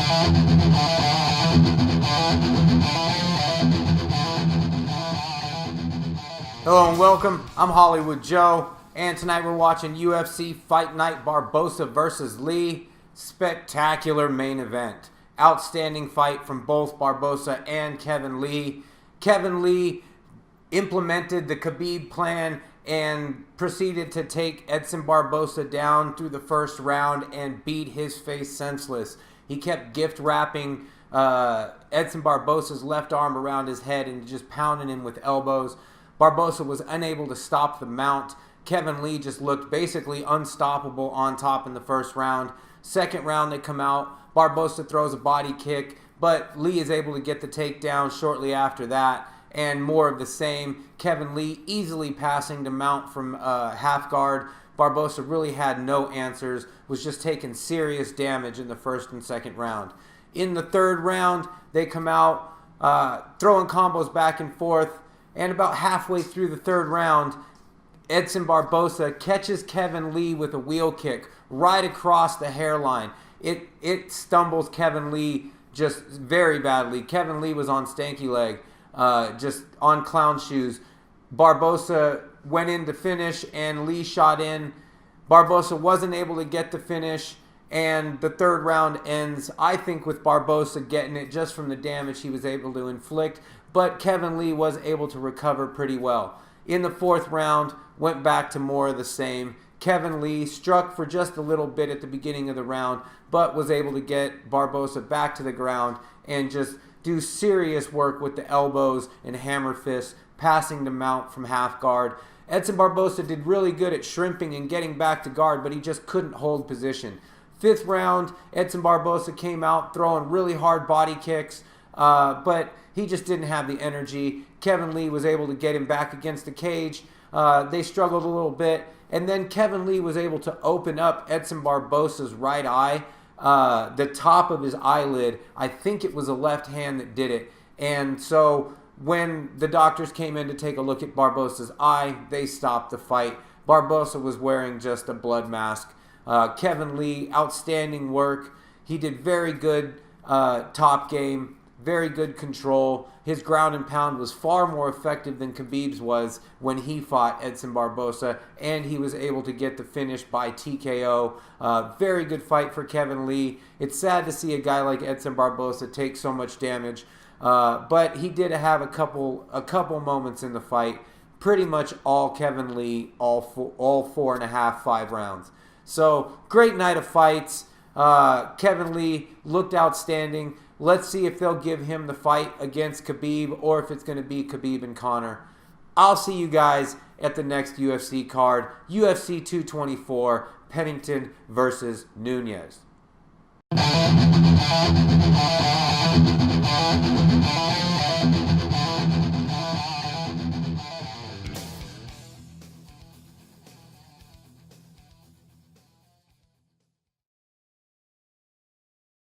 Hello and welcome. I'm Hollywood Joe, and tonight we're watching UFC Fight Night Barboza versus Lee. Spectacular main event. Outstanding fight from both Barboza and Kevin Lee. Kevin Lee implemented the Khabib plan and proceeded to take Edson Barboza down through the first round and beat his face senseless. He kept gift wrapping Edson Barboza's left arm around his head and just pounding him with elbows. Barboza was unable to stop the mount. Kevin Lee just looked basically unstoppable on top in the first round. Second round, they come out. Barboza throws a body kick, but Lee is able to get the takedown shortly after that. And more of the same. Kevin Lee easily passing the mount from half guard. Barboza really had no answers, was just taking serious damage in the first and second round. In the third round, they come out throwing combos back and forth. And about halfway through the third round, Edson Barboza catches Kevin Lee with a wheel kick right across the hairline. It stumbles Kevin Lee just very badly. Kevin Lee was on stanky leg, just on clown shoes. Barboza went in to finish, and Lee shot in. Barboza wasn't able to get the finish, and the third round ends, I think, with Barboza getting it just from the damage he was able to inflict. But Kevin Lee was able to recover pretty well. In the fourth round, went back to more of the same. Kevin Lee struck for just a little bit at the beginning of the round, but was able to get Barboza back to the ground and just do serious work with the elbows and hammer fists, passing the mount from half guard. Edson Barboza did really good at shrimping and getting back to guard, but he just couldn't hold position. Fifth round, Edson Barboza came out throwing really hard body kicks, but he just didn't have the energy. Kevin Lee was able to get him back against the cage. They struggled a little bit. And then Kevin Lee was able to open up Edson Barboza's right eye, the top of his eyelid. I think it was a left hand that did it. And so when the doctors came in to take a look at Barboza's eye, they stopped the fight. Barboza was wearing just a blood mask. Kevin Lee, outstanding work. He did very good top game. Very good control. His ground and pound was far more effective than Khabib's was when he fought Edson Barboza, and he was able to get the finish by TKO. Very good fight for Kevin Lee. It's sad to see a guy like Edson Barboza take so much damage, but he did have a couple moments in the fight. Pretty much all Kevin Lee, all 4.5, 5 rounds. So great night of fights. Kevin Lee looked outstanding. Let's see if they'll give him the fight against Khabib or if it's going to be Khabib and Conor. I'll see you guys at the next UFC card, UFC 224, Pennington versus Nunes.